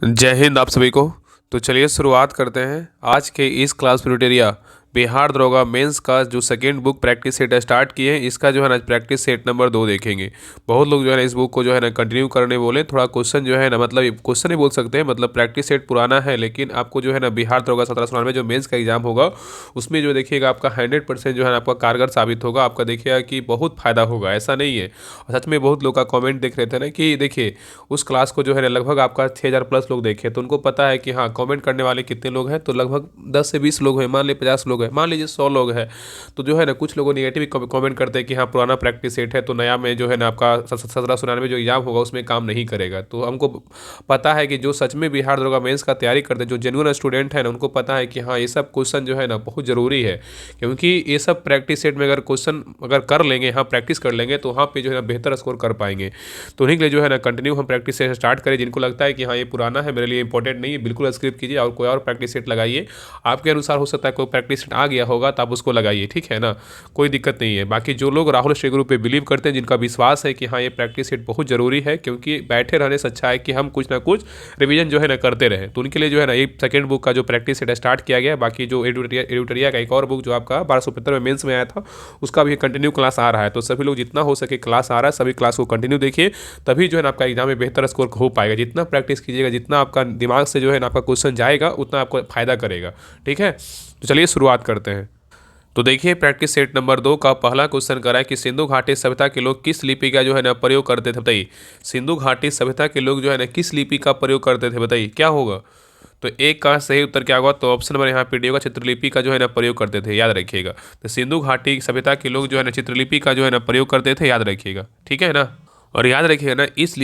जय हिंद आप सभी को। तो चलिए शुरुआत करते हैं आज के इस क्लास ट्यूटोरियल बिहार दरोगा मेंस का जो second book practice set start किए हैं, इसका जो है ना प्रैक्टिस सेट नंबर 2 देखेंगे। बहुत लोग जो है ना इस बुक को जो है ना कंटिन्यू करने बोले, थोड़ा क्वेश्चन जो है ना मतलब क्वेश्चन ही बोल सकते हैं, मतलब प्रैक्टिस सेट पुराना है, लेकिन आपको जो है ना बिहार दरोगा 1799 जो मेंस का एग्जाम होगा उसमें जो देखिएगा आपका 100% जो है ना आपका कारगर साबित होगा। आपका देखिएगा कि बहुत फायदा होगा, ऐसा नहीं है। और सच में बहुत लोग का कॉमेंट देख रहे थे ना कि देखिए उस क्लास को जो है ना लगभग आपका 6000 प्लस लोग देखे, तो उनको पता है कि हाँ कमेंट करने वाले कितने लोग हैं। तो लगभग 10 से 20 लोग हैं, मान लीजिए 50 लोग हैं, मान लीजिए 100 लोग हैं। तो जो है ना कुछ लोगों नेगेटिव कमेंट करते हैं कि हाँ पुराना प्रैक्टिस सेट है तो नया में जो है ना आपका 1799 जो एग्जाम होगा उसमें काम नहीं करेगा। तो हमको पता है कि जो सच में बिहार दरोगा मेंस का तैयारी करते हैं, जो जेन्युइन स्टूडेंट है ना, उनको पता है कि हाँ ये सब क्वेश्चन जो है ना बहुत ज़रूरी है, क्योंकि ये सब प्रैक्टिस सेट में अगर क्वेश्चन अगर कर लेंगे, हाँ प्रैक्टिस कर लेंगे, तो वहाँ पे जो है ना बेहतर स्कोर कर पाएंगे। तो उन्हीं के लिए जो है ना कंटिन्यू हम प्रैक्टिस सेट स्टार्ट करें। जिनको लगता है कि हाँ ये पुराना है, मेरे लिए इंपॉर्टेंट नहीं है, बिल्कुल स्किप कीजिए और कोई और प्रैक्टिस सेट लगाइए। आपके अनुसार हो सकता है कोई प्रैक्टिस सेट आ गया होगा तो आप उसको लगाइए, ठीक है ना, कोई दिक्कत नहीं है। बाकी जो लोग राहुल स्टडी ग्रुप पे बिलीव करते हैं, जिनका विश्वास है कि हाँ ये प्रैक्टिस सेट बहुत ज़रूरी है, क्योंकि बैठे रहने से अच्छा है कि हम कुछ ना कुछ रिवीजन जो है ना करते रहें, तो उनके लिए जो है ना ये सेकंड बुक का जो प्रैक्टिस सेट स्टार्ट किया गया। बाकी जो एडिटोरिया का एक और बुक जो आपका 1275 में मेंस में आया था, उसका भी कंटिन्यू क्लास आ रहा है। तो सभी लोग जितना हो सके क्लास आ रहा है, सभी क्लास को कंटिन्यू देखिए, तभी जो है ना आपका एग्जाम में बेहतर स्कोर हो पाएगा। जितना प्रैक्टिस कीजिएगा, जितना आपका दिमाग से जो है ना आपका क्वेश्चन जाएगा, उतना आपको फायदा करेगा, ठीक है। तो चलिए शुरुआत करते हैं। तो देखिए प्रैक्टिस सेट नंबर 2 का पहला क्वेश्चन करा है कि सिंधु घाटी सभ्यता के लोग किस लिपि का जो है ना प्रयोग करते थे, बताइए। सिंधु घाटी सभ्यता के लोग जो है ना किस लिपि का प्रयोग करते थे, बताइए क्या होगा। तो एक का सही उत्तर क्या होगा, तो ऑप्शन नंबर यहाँ पे डी होगा, चित्रलिपि का जो है ना प्रयोग करते थे, याद रखिएगा। तो सिंधु घाटी सभ्यता के लोग जो है ना चित्रलिपि का जो है ना प्रयोग करते थे, याद रखिएगा, ठीक है ना। और याद रखिएगा ना इस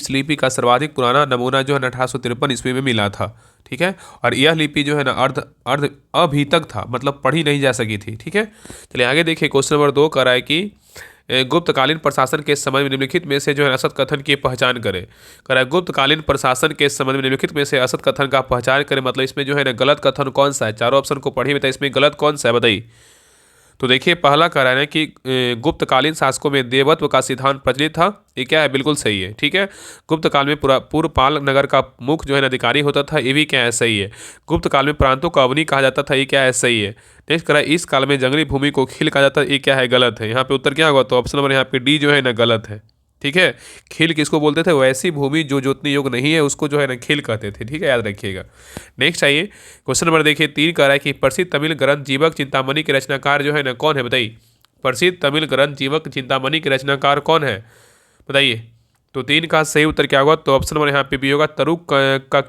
लिपि का सर्वाधिक पुराना नमूना जो है ना 1853 ईस्वी में मिला था, ठीक है। और यह लिपि जो है ना अर्ध अर्ध अभी तक था, मतलब पढ़ी नहीं जा सकी थी, ठीक है। चलिए आगे देखिए क्वेश्चन नंबर 2 करा है कि गुप्तकालीन प्रशासन के समय में निम्नलिखित में से जो है असत कथन की पहचान करें। करा है गुप्तकालीन प्रशासन के समय में निम्नलिखित में से असत कथन का पहचान करें, मतलब इसमें जो है ना गलत कथन कौन सा है। चारों ऑप्शन को पढ़िए, बताइए इसमें गलत कौन सा है, बताइए। तो देखिए पहला कह रहा है कि गुप्तकालीन शासकों में देवत्व का सिद्धांत प्रचलित था, ये क्या है, बिल्कुल सही है, ठीक है। गुप्त काल में पूरा पूर्वपाल नगर का मुख्य जो है ना अधिकारी होता था, ये भी क्या है, सही है। गुप्त काल में प्रांतों का अवनी कहा जाता था, ये क्या है, सही है। नेक्स्ट करा इस काल में जंगली भूमि को खील कहा जाता है, ये क्या है, गलत है। यहाँ पे उत्तर क्या होगा, तो ऑप्शन नंबर यहाँ पे डी जो है ना गलत है, ठीक है। खील किसको बोलते थे, वैसी भूमि जो जोतने योग्य नहीं है उसको जो है ना खील कहते थे, ठीक है, याद रखिएगा। नेक्स्ट आइए क्वेश्चन नंबर देखिए 3 कह रहा है कि प्रसिद्ध तमिल ग्रंथ जीवक चिंतामणि के रचनाकार जो है ना कौन है, बताइए। प्रसिद्ध तमिल ग्रंथ जीवक चिंतामणि के रचनाकार कौन है, बताइए। तो 3 का सही उत्तर क्या होगा, तो ऑप्शन नंबर यहाँ पे भी होगा, तरुक का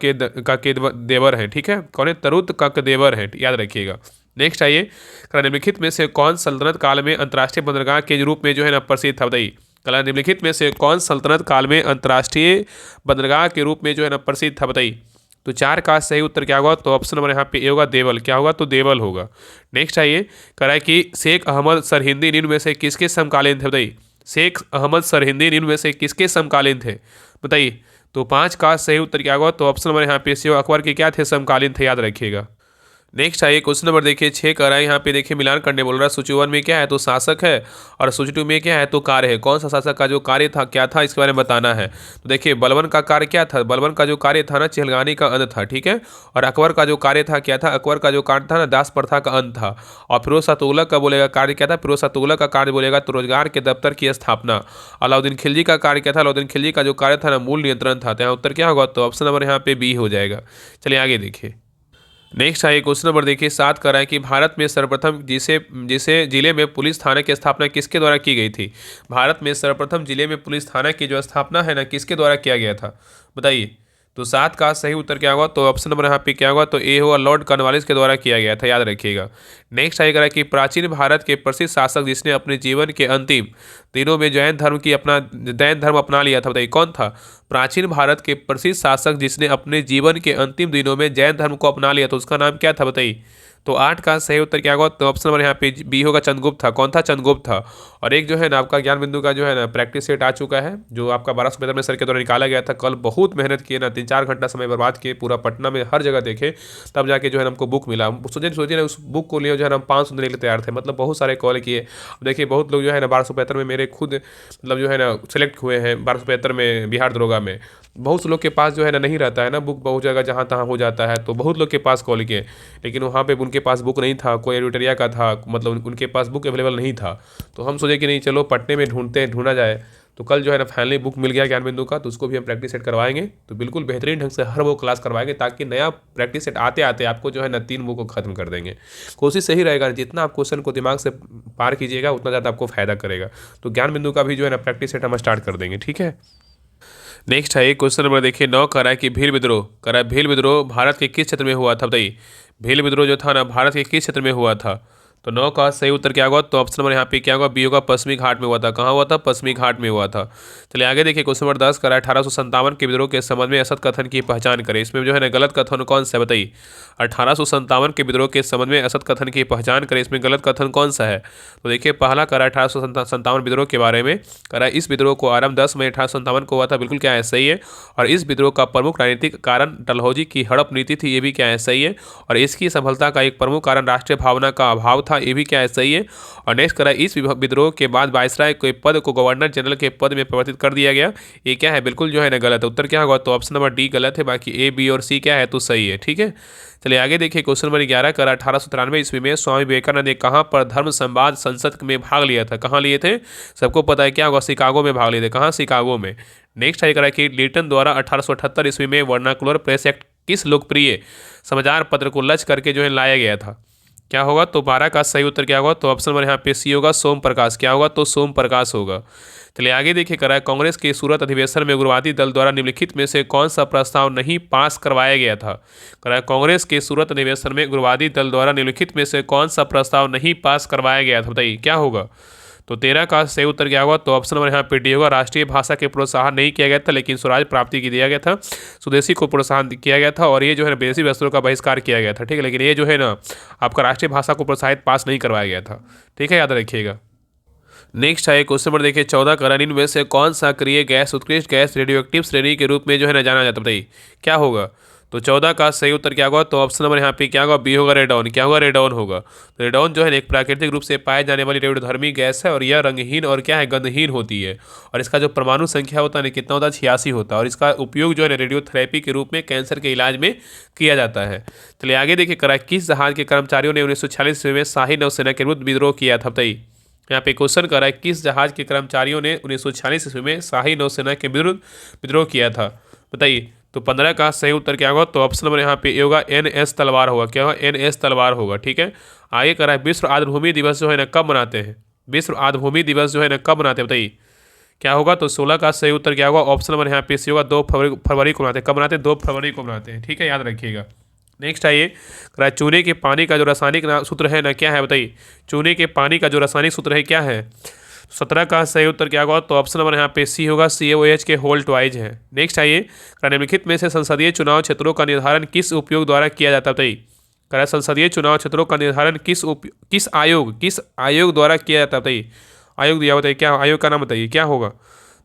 के देवर है, ठीक है। कौन है, तरुत का देवर है, याद रखिएगा। नेक्स्ट आइए निम्नलिखित में से कौन सल्तनत काल में अंतर्राष्ट्रीय बंदरगाह के रूप में जो है ना प्रसिद्ध था, बताइए। कला निम्नलिखित में से कौन सल्तनत काल में अंतर्राष्ट्रीय बंदरगाह के रूप में जो है ना प्रसिद्ध था, बताइए। तो 4 का सही उत्तर क्या होगा, तो ऑप्शन नंबर यहाँ पे ए होगा, देवल, क्या होगा, तो देवल होगा। नेक्स्ट आइए कह रहा है कि शेख अहमद सरहिंदी निम्न में से किसके समकालीन थे, बताइए। शेख अहमद सरहिंदी निम्न में से किसके समकालीन थे, बताइए। तो 5 का सही उत्तर क्या होगा, तो ऑप्शन नंबर यहाँ पे सी अकबर के क्या थे, समकालीन थे, याद रखिएगा। नेक्स्ट आइए क्वेश्चन नंबर देखिए 6 कर रहा है, यहाँ पे देखिए मिलान करने बोल रहा है। सूची 1 में क्या है, तो शासक है, और सूची 2 में क्या है, तो कार्य है। कौन सा शासक का जो कार्य था क्या था, इसके बारे में बताना है। तो देखिए बलबन का कार्य क्या था, बलबन का जो कार्य था ना चिहलगानी का अंत था, ठीक है। और अकबर का जो कार्य था क्या था, अकबर का जो कार्य था ना दास प्रथा का अंत था। और फिरोज शाह तुगलक का बोलेगा कार्य क्या था, फिरोज शाह तुगलक का कार्य बोलेगा तो रोजगार के दफ्तर की स्थापना। अलाउद्दीन खिलजी का कार्य क्या था, अलाउद्दीन खिलजी का जो कार्य था ना मूल नियंत्रण था। तो यहाँ उत्तर क्या होगा, तो ऑप्शन नंबर यहाँ पे बी हो जाएगा। चलिए आगे देखिए नेक्स्ट आइए क्वेश्चन नंबर देखिए 7 कर रहा है कि भारत में सर्वप्रथम जिसे जिसे जिले में पुलिस थाने की स्थापना किसके द्वारा की गई थी। भारत में सर्वप्रथम जिले में पुलिस थाना की जो स्थापना है ना किसके द्वारा किया गया था, बताइए। तो 7 का सही उत्तर क्या होगा, तो ऑप्शन नंबर यहाँ पे क्या होगा, तो ए होगा, लॉर्ड कॉर्नवालिस के द्वारा किया गया था, याद रखिएगा। नेक्स्ट आएगा कि प्राचीन भारत के प्रसिद्ध शासक जिसने अपने जीवन के अंतिम दिनों में जैन धर्म अपना लिया था, बताइए कौन था। प्राचीन भारत के प्रसिद्ध शासक जिसने अपने जीवन के अंतिम दिनों में जैन धर्म को अपना लिया, तो उसका नाम क्या था, बताइए। तो 8 का सही उत्तर क्या होगा? तो ऑप्शन नंबर यहाँ पे बी होगा, चंद्रगुप्त था। कौन था? चंद्रगुप्त था। और एक जो है ना आपका ज्ञान बिंदु का जो है ना प्रैक्टिस सेट आ चुका है, जो आपका 1275 में सर के द्वारा निकाला गया था। कल बहुत मेहनत किए ना, 3-4 घंटा समय बर्बाद किए, पूरा पटना में हर जगह देखे, तब जाके जो है ना हमको बुक मिला। सोचिए ना, उस बुक को लिए जो है ना हम 500 देने के लिए तैयार थे, मतलब बहुत सारे कॉल किए। देखिए बहुत लोग जो है ना 1275 में मेरे खुद मतलब जो है ना सेलेक्ट हुए हैं 1275 में बिहार दरोगा में। बहुत से लोग के पास जो है ना नहीं रहता है ना बुक, बहुत जगह जहाँ तहाँ हो जाता है, तो बहुत लोग के पास कॉल किए, लेकिन वहाँ पे उनके पास बुक नहीं था, कोई एडिटोरिया का था, मतलब उनके पास बुक अवेलेबल नहीं था। तो हम सोचे कि नहीं चलो पटने में ढूंढा जाए। तो कल जो है ना फाइनली बुक मिल गया ज्ञान बिंदु का, तो उसको भी हम प्रैक्टिस सेट करवाएंगे। तो बिल्कुल बेहतरीन ढंग से हर वो क्लास करवाएंगे, ताकि नया प्रैक्टिस सेट आते आते आपको जो है ना 3 बुक को खत्म कर देंगे। कोशिश सही रहेगा, जितना आप क्वेश्चन को दिमाग से पार कीजिएगा उतना ज़्यादा आपको फायदा करेगा। तो ज्ञान बिंदु का भी जो है ना प्रैक्टिस सेट हम स्टार्ट कर देंगे, ठीक है। नेक्स्ट है क्वेश्चन नंबर देखिए 9 कह रहा है कि भील विद्रोह, कह रहा है भील विद्रोह भारत के किस क्षेत्र में हुआ था? बताइए भील विद्रोह जो था ना भारत के किस क्षेत्र में हुआ था? तो 9 का सही उत्तर क्या होगा? तो ऑप्शन नंबर यहाँ पे क्या होगा? बी होगा, पश्चिमी घाट में हुआ था। कहाँ हुआ था? पश्चिमी घाट में हुआ था। चलिए आगे देखिए क्वेश्चन नंबर 10 करा 1857 के विद्रोह के संबंध में असत कथन की पहचान करें। इसमें जो है ना गलत कथन कौन सा है? बताइए 1857 के विद्रोह के संबंध में असत कथन की पहचान करें, इसमें गलत कथन कौन सा है? तो देखिए पहला करा 1857 विद्रोह के बारे में, करा इस विद्रोह को आरंभ 10 मई 1857 को हुआ था। बिल्कुल क्या है? सही है। और इस विद्रोह का प्रमुख राजनीतिक कारण डलहौजी की हड़प नीति थी, ये भी क्या है? सही है। और इसकी सफलता का एक प्रमुख कारण राष्ट्रीय भावना का अभाव था, ये भी क्या है? सही है। और नेक्स्ट करा इस विद्रोह के बाद वायसराय के पद को गवर्नर जनरल के पद में परिवर्तित कर दिया गया, ये क्या है? बिल्कुल जो है ना गलत है। उत्तर क्या होगा? तो ऑप्शन नंबर डी गलत है, बाकी ए, बी और सी क्या है? तो सही है, ठीक है। चलिए आगे देखिए क्वेश्चन नंबर 11 कर 1893 ईस्वी में स्वामी विवेकानंद ने कहाँ पर धर्म संवाद संसद में भाग लिया था? कहाँ लिए थे? सबको पता है क्या होगा? शिकागो में भाग लिए थे। कहाँ? शिकागो में। नेक्स्ट है करा कि लिटन द्वारा 1878 ईस्वी में वर्नाकुलर प्रेस एक्ट किस लोकप्रिय समाचार पत्र को लक्ष्य करके जो है लाया गया था? क्या होगा? तो 12 का सही उत्तर क्या होगा? तो ऑप्शन नंबर यहाँ पे सी होगा, सोम प्रकाश। क्या होगा? तो सोम प्रकाश होगा। चलिए आगे देखिए करा है कांग्रेस के सूरत अधिवेशन में उग्रवादी दल द्वारा निम्नलिखित में से कौन सा प्रस्ताव नहीं पास करवाया गया था? करा है कांग्रेस के सूरत अधिवेशन में उग्रवादी दल द्वारा निम्नलिखित में से कौन सा प्रस्ताव नहीं पास करवाया गया था? बताइए क्या होगा? तो 13 का सही उत्तर क्या होगा? तो ऑप्शन नंबर यहाँ पे डी होगा, राष्ट्रीय भाषा के प्रोत्साहन नहीं किया गया था, लेकिन स्वराज प्राप्ति की दिया गया था, स्वदेशी को प्रोत्साहन किया गया था, और ये जो है ना विदेशी वस्त्रों का बहिष्कार किया गया था, ठीक है। लेकिन ये जो है ना आपका राष्ट्रीय भाषा को प्रोत्साहित पास नहीं करवाया गया था, ठीक है, याद रखिएगा। नेक्स्ट है क्वेश्चन नंबर देखिए 14 का रनिन में से कौन सा सक्रिय गैस उत्कृष्ट गैस रेडियो एक्टिव श्रेणी के रूप में जो है ना जाना जाता है? बताइए क्या होगा? तो 14 का सही उत्तर क्या होगा? तो ऑप्शन नंबर यहाँ पे क्या होगा? बी होगा, रेडॉन। क्या होगा? रेडॉन होगा। तो रेडॉन जो है एक प्राकृतिक रूप से पाए जाने वाली रेडियोधर्मी गैस है, और यह रंगहीन और क्या है? गंधहीन होती है। और इसका जो परमाणु संख्या होता है ना कितना होता है? 86 होता है। और इसका उपयोग जो है रेडियोथेरेपी के रूप में कैंसर के इलाज में किया जाता है। चलिए आगे देखिए करा किस जहाज के कर्मचारियों ने 1946 ईस्वी में शाही नौसेना के विरुद्ध विद्रोह किया था? बताइए यहाँ पे क्वेश्चन कर रहा है किस जहाज के कर्मचारियों ने 1946 ईस्वी में शाही नौसेना के विरुद्ध विद्रोह किया था? बताइए। तो 15 का सही उत्तर क्या होगा? तो ऑप्शन नंबर यहाँ पे ये होगा, NS तलवार होगा। क्या होगा? NS तलवार होगा, ठीक है। आगे कर रहा है विश्व आर्द्रभूमि दिवस जो है ना कब मनाते हैं? विश्व आर्द्रभूमि दिवस जो है ना कब मनाते हैं? बताइए क्या होगा? तो 16 का सही उत्तर क्या होगा? ऑप्शन नंबर यहाँ पे सी होगा, 2 फरवरी को मनाते हैं। कब मनाते हैं? 2 फरवरी को मनाते हैं, ठीक है, याद रखिएगा। नेक्स्ट है ये चूने के पानी का जो रासायनिक सूत्र है ना क्या है? बताइए चूने के पानी का जो रासायनिक सूत्र है क्या है? 17 का सही उत्तर क्या होगा? तो ऑप्शन नंबर यहाँ पे सी होगा, CaOH के होल ट्वाइज है। नेक्स्ट है ये निम्नलिखित में से संसदीय चुनाव क्षेत्रों का निर्धारण किस उपयोग द्वारा किया जाता है? बताइए करा संसदीय चुनाव क्षेत्रों का निर्धारण किस आयोग द्वारा किया जाता है? बताइए आयोग दिया, बताइए क्या आयोग का नाम बताइए क्या होगा?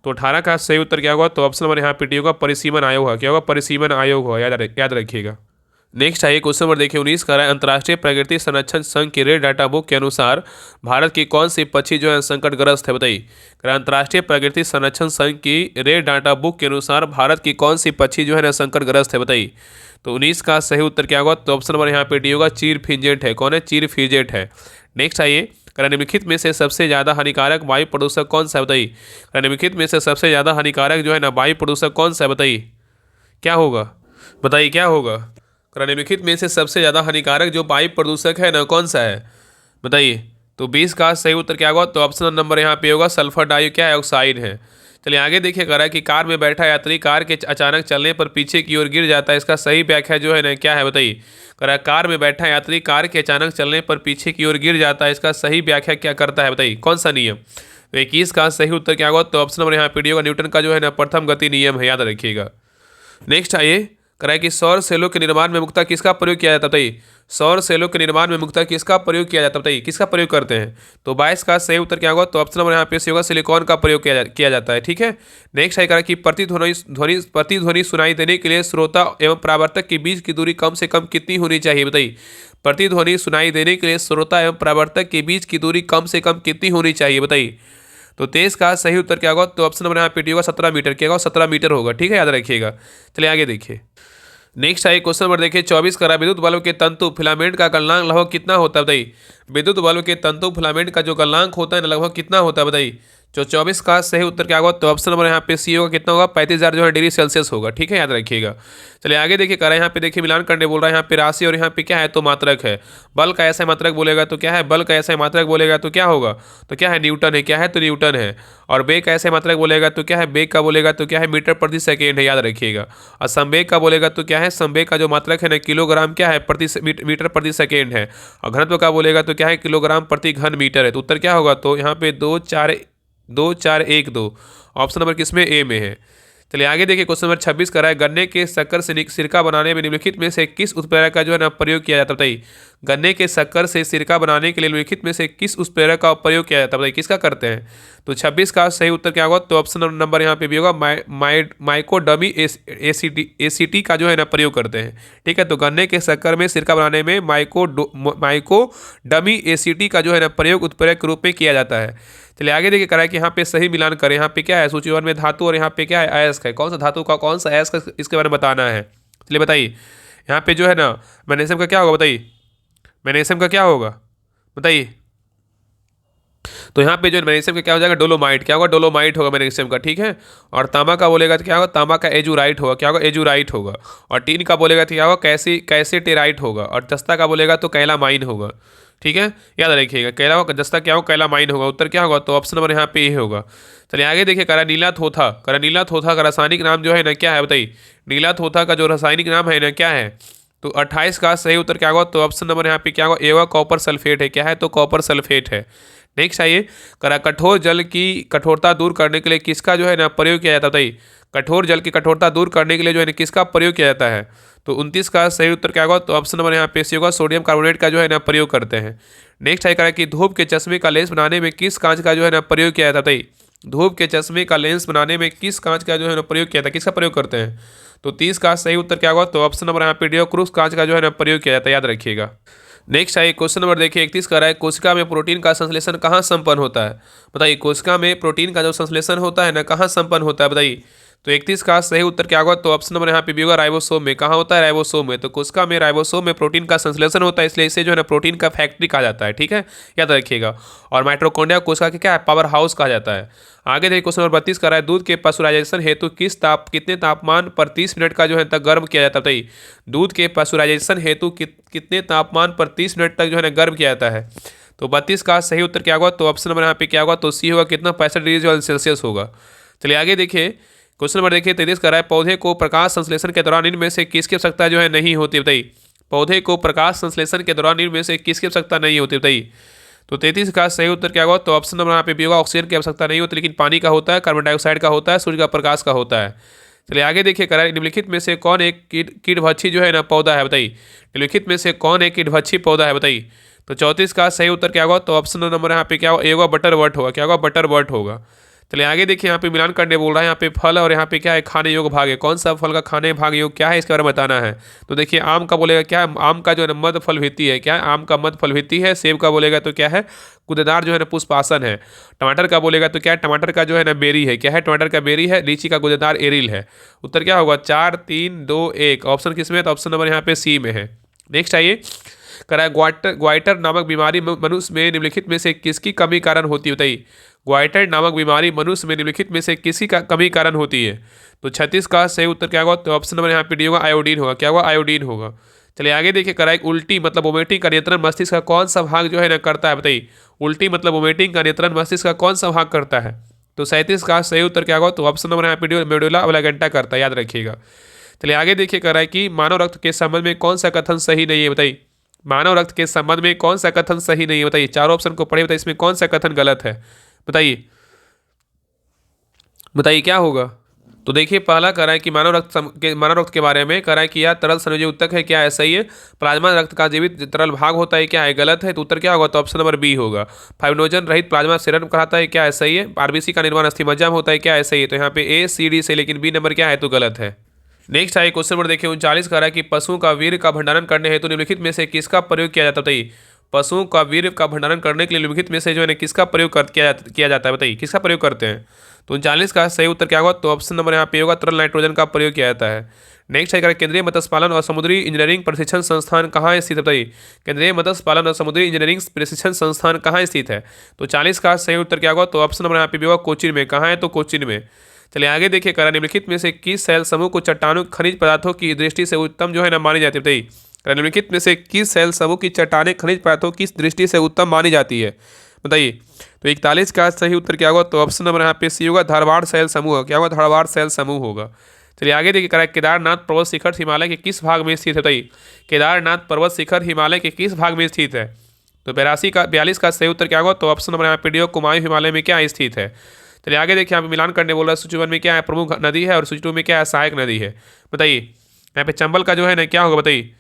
तो 18 का सही उत्तर क्या होगा? तो ऑप्शन नंबर यहाँ पे डी होगा, परिसीमन आयोग होगा। क्या होगा? परिसीमन आयोग होगा, याद रखिएगा। नेक्स्ट है क्वेश्चन नंबर देखिए 19 का है अंतर्राष्ट्रीय प्राकृतिक संरक्षण संघ के रेड डाटा बुक के अनुसार भारत की कौन सी पक्षी जो है संकटग्रस्त है? बताइए अंतर्राष्ट्रीय प्राकृतिक संरक्षण संघ की रेड डाटा बुक के अनुसार भारत की कौन सी पक्षी जो है ना संकटग्रस्त है? बताइए। तो 19 का सही उत्तर क्या होगा? तो ऑप्शन नंबर यहाँ पे डी होगा, चीर फिंजेट है। कौन है? चीर फिंजेट है। नेक्स्ट है ये निम्नलिखित में से सबसे ज़्यादा हानिकारक वायु प्रदूषक कौन सा है? बताइए निम्नलिखित में से सबसे ज़्यादा हानिकारक जो है ना वायु प्रदूषक कौन सा है? बताइए क्या होगा? बताइए क्या होगा? निम्नलिखित में से सबसे ज़्यादा हानिकारक जो वायु प्रदूषक है ना कौन सा है? बताइए। तो 20 का सही उत्तर क्या होगा? तो ऑप्शन नंबर यहाँ पे होगा, सल्फर डाइऑक्साइड है। चलिए आगे देखिए करा है कि कार में बैठा यात्री कार के अचानक चलने पर पीछे की ओर गिर जाता है, इसका सही व्याख्या जो है ना क्या है? बताइए करा कार में बैठा यात्री कार के अचानक चलने पर पीछे की ओर गिर जाता है, इसका सही व्याख्या क्या करता है? बताइए कौन सा नियम? तो 21 का सही उत्तर क्या होगा? तो ऑप्शन नंबर यहाँ पे डी होगा, न्यूटन का जो है ना प्रथम गति नियम है, याद रखिएगा। नेक्स्ट आइए कह रहा है कि सौर सेलों के निर्माण में मुख्यतः किसका प्रयोग किया जाता है बताइए। सौर सेलों के निर्माण में मुख्यतः किसका प्रयोग किया जाता है बताइए, किसका प्रयोग करते हैं। तो 22 का सही उत्तर क्या होगा, तो ऑप्शन नंबर यहाँ पे सी होगा, सिलिकॉन का प्रयोग किया जाता है। ठीक है। नेक्स्ट है कह रहा है कि प्रतिध्वनि सुनाई देने के लिए श्रोता एवं परावर्तक के बीच की दूरी कम से कम कितनी होनी चाहिए बताइए। प्रतिध्वनि सुनाई देने के लिए श्रोता एवं परावर्तक के बीच की दूरी कम से कम कितनी होनी चाहिए बताइए। तो 23 का सही उत्तर क्या होगा, तो ऑप्शन नंबर यहाँ पे डी होगा, 17 मीटर। क्या होगा, 17 मीटर होगा। ठीक है, याद रखिएगा। चलिए आगे देखिए। नेक्स्ट है क्वेश्चन नंबर देखिए 24 का विद्युत बल्ब के तंतु फिलामेंट का गलनांक लगभग कितना होता है बताइए। विद्युत बल्ब के तंतु फिलामेंट का जो गलनांक होता है ना, लगभग कितना होता है बताइए। जो 24 का सही उत्तर क्या होगा, तो ऑप्शन नंबर यहाँ पे सी होगा, कितना होगा, 35,000 जो है डिग्री सेल्सियस होगा। ठीक है, याद रखिएगा। चलिए आगे देखिए, कह रहा है यहाँ पे देखिए मिलान करने बोल रहा है, यहाँ पे राशि और यहाँ पे क्या है, तो मात्रक है। बल का ऐसा मात्रक बोलेगा तो क्या है, बल का ऐसा मात्रक बोलेगा तो क्या होगा, तो क्या है, न्यूटन है। क्या है, तो न्यूटन है। और बेग का ऐसे मात्रक बोलेगा तो क्या है, बेग का बोलेगा तो क्या है, मीटर प्रति सेकेंड है, याद रखिएगा। और संवेग का बोलेगा तो क्या है, संवेग का जो मात्रक है ना, किलोग्राम क्या है, मीटर प्रति सेकेंड है। और घनत्व का बोलेगा तो क्या है, किलोग्राम प्रति घन मीटर है। तो उत्तर क्या होगा, तो यहाँ पे 2 4 1 2 ऑप्शन नंबर किसमें, ए में है। चलिए आगे देखिए, क्वेश्चन नंबर 26 कर रहा है, गन्ने के शक्कर से सिरका बनाने में निम्नलिखित में से किस उत्प्रेरक का जो है ना प्रयोग किया जाता है बताइए। गन्ने के शक्कर से सिरका बनाने के लिए निम्नलिखित में से किस उत्प्रेरक का प्रयोग किया जाता है बताइए, किसका करते हैं। तो 26 का सही उत्तर क्या होगा, तो ऑप्शन नंबर यहाँ पे भी होगा, माइकोडमी एसीटी का जो है ना प्रयोग करते हैं। ठीक है, तो गन्ने के शक्कर में सिरका बनाने में माइकोडमी एसीटी का जो है ना प्रयोग उत्प्रेरक के रूप में किया जाता है। चलिए आगे देखिए, करा है कि यहाँ पे सही मिलान करें। यहाँ पे क्या है, सूची 1 में धातु और यहाँ पे क्या है, अयस्क है। कौन सा धातु का कौन सा अयस्क, इसके बारे में बताना है। चलिए बताइए, यहाँ पे जो है ना मैग्नीशियम का क्या होगा बताइए, मैग्नीशियम का क्या होगा बताइए। तो यहाँ पे जो मैग्नीशियम का क्या हो जाएगा, डोलोमाइट। क्या होगा, डोलोमाइट होगा मैग्नीशियम का। ठीक है। और तांबा का बोलेगा तो क्या होगा, तांबा का एजुराइट होगा। क्या होगा, एजुराइट होगा। और टीन का बोलेगा तो क्या होगा, कैसेटेराइट होगा। और जस्ता का बोलेगा तो कैलामाइन होगा। ठीक है, याद रखिएगा। कैला जस्ता क्या होगा, कैलामाइन होगा। उत्तर क्या होगा, तो ऑप्शन नंबर यहाँ पे ये होगा। चलिए आगे देखिए, करा नीला थोथा का रासायनिक नाम जो है ना क्या है बताइए। नीला थोथा का जो रासायनिक नाम है ना क्या है, तो 28 का सही उत्तर क्या होगा, तो ऑप्शन नंबर यहाँ पे क्या होगा, ए होगा, कॉपर सल्फेट है। क्या है, तो कॉपर सल्फेट है। नेक्स्ट आइए, करा कठोर जल की कठोरता दूर करने के लिए किसका जो है ना प्रयोग किया जाता है बताइए। कठोर जल की कठोरता दूर करने के लिए जो है ना किसका प्रयोग किया जाता है। तो 29 का सही उत्तर क्या होगा, तो ऑप्शन नंबर यहाँ पे सी होगा, सोडियम कार्बोनेट का जो है ना प्रयोग करते हैं। नेक्स्ट है करा कि धूप के चश्मे का लेंस बनाने में किस कांच का जो है ना प्रयोग किया जाता है बताइए। धूप के चश्मे का लेंस बनाने में किस कांच का जो है ना प्रयोग किया था, किसका प्रयोग करते हैं। तो 30 का सही उत्तर क्या होगा, तो ऑप्शन नंबर यहाँ पे डी क्रूस कांच का जो है ना प्रयोग किया जाता है, याद रखिएगा। नेक्स्ट है क्वेश्चन नंबर देखिए 31 का रहा है, कोशिका में प्रोटीन का संश्लेषण कहाँ संपन्न होता है बताइए। कोशिका में प्रोटीन का जो संश्लेषण होता है ना कहाँ संपन्न होता है बताइए। तो 31 का सही उत्तर क्या होगा, तो ऑप्शन नंबर यहाँ पे भी होगा, राइबोसोम में। कहाँ होता है, राइबोसोम में। तो कोशिका में राइबोसोम में प्रोटीन का संश्लेषण होता है, इसलिए इसे जो है ना प्रोटीन का फैक्ट्री कहा जाता है। ठीक है, याद रखिएगा। और माइटोकॉन्ड्रिया कोशिका के क्या है, पावर हाउस कहा जाता है। आगे देखिए, क्वेश्चन नंबर 32 का रहा है, दूध के पास्चुराइजेशन हेतु कितने तापमान पर 30 मिनट का जो है तक गर्म किया जाता है बताइए। दूध के पास्चुराइजेशन हेतु कितने तापमान पर 30 मिनट तक जो है ना गर्म किया जाता है। तो 32 का सही उत्तर क्या होगा, तो ऑप्शन नंबर यहाँ पे क्या होगा, तो सी होगा, कितना, 65 डिग्री सेल्सियस होगा। चलिए आगे देखिए, क्वेश्चन नंबर देखिए 33 का रहा है, पौधे को प्रकाश संश्लेषण के दौरान इनमें से किसकी आवश्यकता जो है नहीं होती बताइए। पौधे को प्रकाश संश्लेषण के दौरान इनमें से किसकी आवश्यकता नहीं होती बताइए। तो 33 का सही उत्तर क्या होगा, तो ऑप्शन नंबर यहाँ पे भी होगा, ऑक्सीजन की आवश्यकता नहीं होती, लेकिन पानी का होता है, कार्बन डाइऑक्साइड का होता है, सूर्य का प्रकाश का होता है। चलिए आगे देखिए, करा निम्नलिखित में से कौन एक कीटभक्षी जो है ना पौधा है बताइए। निम्नलिखित में से कौन एक कीटभक्षी पौधा है बताइए। तो 34 का सही उत्तर क्या होगा, तो ऑप्शन नंबर यहाँ पे क्या होगा, ए होगा, बटरवर्ट होगा। क्या होगा, बटरवर्ट होगा। चलिए आगे देखिए, यहाँ पे मिलान करने बोल रहा है, यहाँ पे फल और यहाँ पे क्या है, खाने योग्य भाग है। कौन सा फल का खाने भाग योग क्या है, इसके बारे में बताना है। तो देखिए, आम का बोलेगा क्या है, आम का जो है ना मध्य फल भित्ति है। क्या है, आम का मध्य फल भित्ति है। सेब का बोलेगा तो क्या है, गुदेदार जो है ना पुष्पासन है। टमाटर का बोलेगा तो क्या है, टमाटर का जो है ना बेरी है। क्या है, टमाटर का बेरी है। लीची का गुदेदार एरिल है। उत्तर क्या होगा, 4 3 2 1 ऑप्शन किसमें है, तो ऑप्शन नंबर यहाँ पे सी में है। नेक्स्ट आइए, करा ग्वाइटर नामक बीमारी मनुष्य में निम्नलिखित में से किसकी कमी कारण होती है बताइए। ग्वाइटर नामक बीमारी मनुष्य में निम्नलिखित में से किसी का कमी कारण होती है। तो 36 का सही उत्तर क्या होगा, तो ऑप्शन नंबर यहाँ पे डी होगा, आयोडीन होगा। क्या होगा, आयोडीन होगा। चलिए आगे देखिए, करा एक उल्टी मतलब वोमिटिंग का नियंत्रण मस्तिष्क का कौन सा भाग जो है ना करता है बताइए। उल्टी मतलब वोमिटिंग का नियंत्रण मस्तिष्क का कौन सा भाग करता है। तो 37 का सही उत्तर क्या होगा, तो ऑप्शन नंबर यहाँ पे मेडुला ओब्लांगेटा करता है, याद रखिएगा। चलिए आगे देखिए, करा है कि मानव रक्त के संबंध में कौन सा कथन सही नहीं है बताइए। मानव रक्त के संबंध में कौन सा कथन सही नहीं है बताइए। चारों ऑप्शन को पढ़े बताइए, इसमें कौन सा कथन गलत है बताइए। बताइए क्या होगा। तो देखिए पहला कह रहा है कि मानव रक्त के बारे में कह रहा है कि यह तरल संयोजी ऊतक है, क्या है, सही है। प्लाज्मा रक्त का जीवित तरल भाग होता है, क्या है, गलत है। तो उत्तर क्या होगा, तो ऑप्शन नंबर बी होगा। फाइब्रिनोजन रहित प्लाज्मा सीरम कहलाता है, क्या है, सही है। आरबीसी का निर्माण अस्थि मज्जा में होता है, क्या है, सही है। तो यहाँ पे ए सी डी से, लेकिन बी नंबर क्या है, तो गलत है। नेक्स्ट है क्वेश्चन नंबर देखिए 39 कह रहा है कि पशुओं का वीर्य का भंडारण करने हेतु निम्नलिखित में से किसका प्रयोग किया जाता है, बताइए। पशुओं का वीर्य का भंडारण करने के लिए निम्नलिखित में से जो है किसका प्रयोग किया जाता है, बताइए किसका प्रयोग करते हैं। तो 39 का सही उत्तर क्या होगा, तो ऑप्शन नंबर यहाँ पे होगा, तरल नाइट्रोजन का प्रयोग किया जाता है। नेक्स्ट है केंद्रीय मत्स्य पालन और समुद्री इंजीनियरिंग प्रशिक्षण संस्थान कहाँ स्थित है, बताइए। केंद्रीय मत्स्य पालन और समुद्री इंजीनियरिंग प्रशिक्षण संस्थान कहाँ स्थित है। तो 40 का सही उत्तर क्या होगा, तो ऑप्शन नंबर यहाँ पे भी होगा, कोचीन में। कहाँ है, तो कोचीन में। चलिए आगे देखिए, करा निम्नलिखित में से किस सेल समूह को चट्टानों खनिज पदार्थों की दृष्टि से उत्तम जो है ना मानी जाती है, बताइए। निम्नलिखित में से किस सेल समूह की चट्टानें खनिज पदार्थों की दृष्टि से उत्तम मानी जाती है, बताइए। तो 41 का सही उत्तर क्या होगा, तो ऑप्शन नंबर यहाँ पे सी होगा, धारवाड़ सेल समूह। क्या होगा, धारवाड़ सेल समूह होगा। चलिए आगे देखिए, करा केदारनाथ पर्वत शिखर हिमालय के किस भाग में स्थित है, बताइए। केदारनाथ पर्वत शिखर हिमालय के किस भाग में स्थित है। तो 42 का सही उत्तर क्या होगा, तो ऑप्शन नंबर यहाँ पे डी होगा, कुमायूं हिमालय में क्या स्थित है। चलिए आगे देखिए, यहाँ पे मिलान करने बोल रहा है। सूची 1 में क्या है, प्रमुख नदी है, और सूची 2 में क्या है, सहायक नदी है, बताइए। यहाँ पे चंबल का जो है ना क्या होगा, बताइए।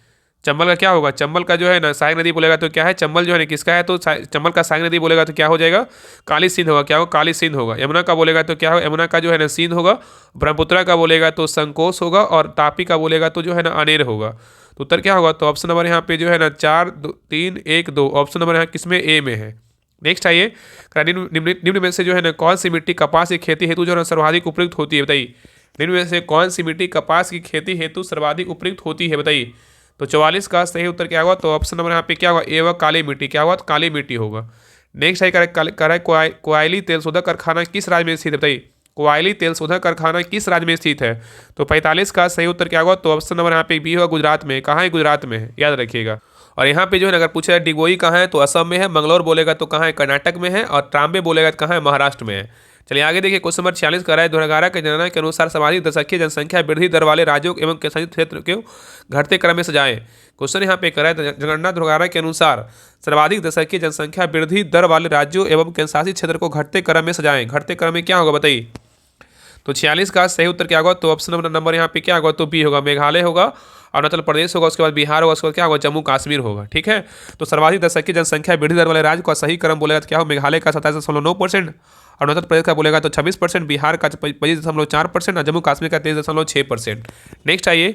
चंबल का क्या होगा, चंबल का जो है ना सहायक नदी बोलेगा तो क्या है, चंबल जो है ना किसका है, तो चंबल का सहायक नदी बोलेगा तो क्या हो जाएगा, काली सिंध होगा। क्या होगा, काली सिंध होगा। यमुना का बोलेगा तो क्या होगा, यमुना का जो है ना सिंध होगा। ब्रह्मपुत्रा का बोलेगा तो संकोश होगा, और तापी का बोलेगा तो जो है ना अनेर होगा। तो उत्तर क्या होगा, तो ऑप्शन नंबर यहाँ पे जो है ना 4 3 1 2, ऑप्शन नंबर यहाँ किसमें, ए में है। नेक्स्ट आइए, निम्न में से जो है ना कौन सी मिट्टी कपास की खेती हेतु जो है ना सर्वाधिक उपयुक्त होती है, बताइए। निम्न में से कौन सी मिट्टी कपास की खेती हेतु सर्वाधिक उपयुक्त होती है, बताइए। तो 44 का सही उत्तर क्या होगा, तो ऑप्शन नंबर यहाँ पे क्या होगा, ए व काली मिट्टी। क्या होगा, तो काली मिट्टी होगा। नेक्स्ट है करेक्ट, कोयली तेल शोधक कारखाना किस राज्य में स्थित है, बताइए। कोयली तेल शोधक कारखाना किस राज्य में स्थित है। तो 45 का सही उत्तर क्या होगा, तो ऑप्शन नंबर यहाँ पे बी होगा, गुजरात में। कहाँ है, गुजरात में है, याद रखिएगा। और यहाँ पे जो है ना अगर पूछा जाए डिगबोई कहाँ है, तो असम में है। मंगलौर बोलेगा तो कहाँ है, कर्नाटक में है। और ट्राम्बे बोलेगा तो कहाँ है, महाराष्ट्र में है। चलिए आगे देखिए, क्वेश्चन नंबर 46 कर रहा है, 2011 के जनगणना के अनुसार सर्वाधिक दशकीय जनसंख्या वृद्धि दर वाले राज्यों एवं केंद्रशासित क्षेत्र को घटते क्रम में सजाएं। क्वेश्चन यहाँ पे कर रहा है, जनगणना 2011 के अनुसार सर्वाधिक दशकीय जनसंख्या वृद्धि दर वाले राज्यों एवं केंद्रशासित क्षेत्र को घटते क्रम में सजाएं। घटते क्रम में क्या होगा, बताइए। तो 46 का सही उत्तर क्या होगा, तो ऑप्शन नंबर यहाँ पे क्या होगा, तो बी होगा, मेघालय होगा। अरुणाचल प्रदेश होगा, उसके बाद बिहार होगा, उसके बाद क्या होगा, जम्मू कश्मीर होगा। ठीक है, तो सर्वाधिक दशकीय जनसंख्या वृद्धि दर वाले राज्य का सही क्रम बोलेगा तो क्या होगा, मेघालय का 27.9%, अरुणाचल प्रदेश का बोलेगा तो 26%, बिहार का 25.4% और जम्मू कश्मीर का 23.6%। नेक्स्ट आइए,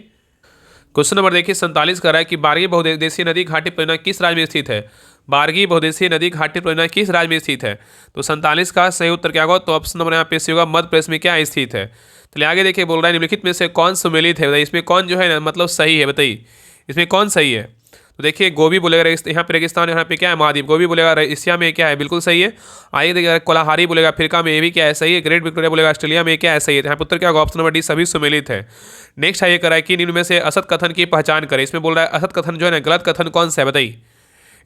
क्वेश्चन नंबर देखिए 47 कर रहा है कि बारगी बहुउद्देशीय नदी घाटी परियोजना किस राज्य में स्थित है। बारगी बहुउद्देशीय नदी घाटी परियोजना किस राज्य में स्थित है। तो 47 का सही उत्तर क्या होगा, तो ऑप्शन नंबर यहाँ पे सी होगा, मध्य प्रदेश में क्या स्थित है। चलिए आगे देखिए, बोल रहा है निम्नलिखित में से कौन सुमेलित है, बताइए। इसमें कौन जो है ना मतलब सही है, बताइए इसमें कौन सही है। तो देखिए, गोभी बोलेगा यहाँ पे रेगिस्तान, यहाँ पे क्या है, महाद्वीप। गोभी बोलेगा एशिया में क्या है, बिल्कुल सही है। आइए देखिए, कोलाहारी बोलेगा अफ्रीका में, ये भी क्या है, सही है। ग्रेट विक्टोरिया बोलेगा ऑस्ट्रेलिया में, क्या है, सही है। यहाँ पर उत्तर क्या होगा, ऑप्शन नंबर डी सभी सुमेलित है। नेक्स्ट है ये करा है कि निम्न में से असत कथन की पहचान करें। इसमें बोल रहा है असत कथन जो है ना गलत कथन कौन सा है, बताइए